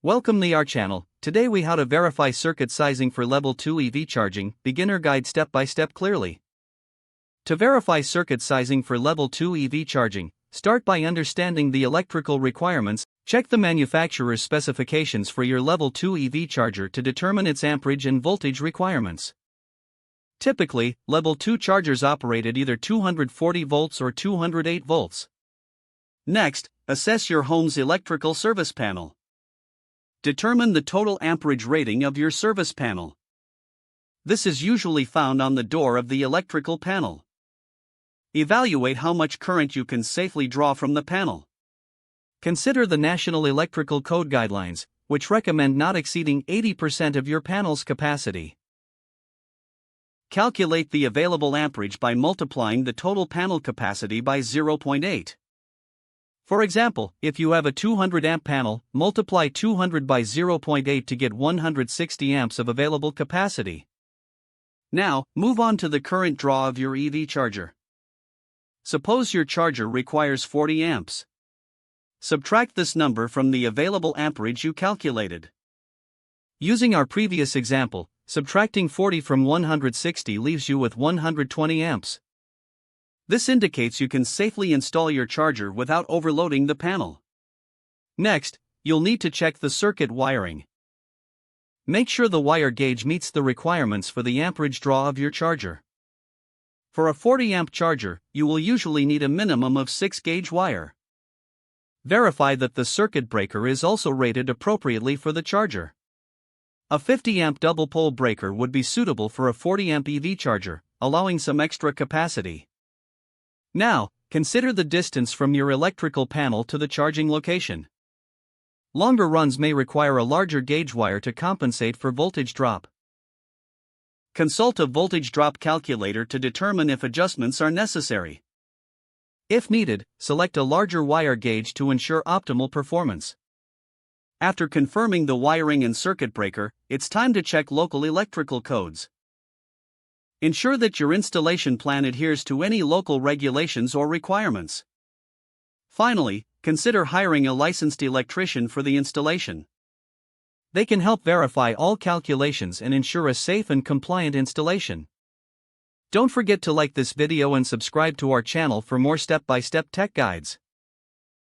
Welcome to our channel. Today we how to verify circuit sizing for level 2 EV charging, beginner guide step by step clearly. To verify circuit sizing for level 2 EV charging, start by understanding the electrical requirements. Check the manufacturer's specifications for your level 2 EV charger to determine its amperage and voltage requirements. Typically, level 2 chargers operate at either 240 volts or 208 volts. Next, assess your home's electrical service panel. Determine the total amperage rating of your service panel. This is usually found on the door of the electrical panel. Evaluate how much current you can safely draw from the panel. Consider the National Electrical Code guidelines, which recommend not exceeding 80% of your panel's capacity. Calculate the available amperage by multiplying the total panel capacity by 0.8. For example, if you have a 200 amp panel, multiply 200 by 0.8 to get 160 amps of available capacity. Now, move on to the current draw of your EV charger. Suppose your charger requires 40 amps. Subtract this number from the available amperage you calculated. Using our previous example, subtracting 40 from 160 leaves you with 120 amps. This indicates you can safely install your charger without overloading the panel. Next, you'll need to check the circuit wiring. Make sure the wire gauge meets the requirements for the amperage draw of your charger. For a 40 amp charger, you will usually need a minimum of 6 gauge wire. Verify that the circuit breaker is also rated appropriately for the charger. A 50 amp double pole breaker would be suitable for a 40 amp EV charger, allowing some extra capacity. Now, consider the distance from your electrical panel to the charging location. Longer runs may require a larger gauge wire to compensate for voltage drop. Consult a voltage drop calculator to determine if adjustments are necessary. If needed, select a larger wire gauge to ensure optimal performance. After confirming the wiring and circuit breaker, it's time to check local electrical codes. Ensure that your installation plan adheres to any local regulations or requirements. Finally, consider hiring a licensed electrician for the installation. They can help verify all calculations and ensure a safe and compliant installation. Don't forget to like this video and subscribe to our channel for more step-by-step tech guides.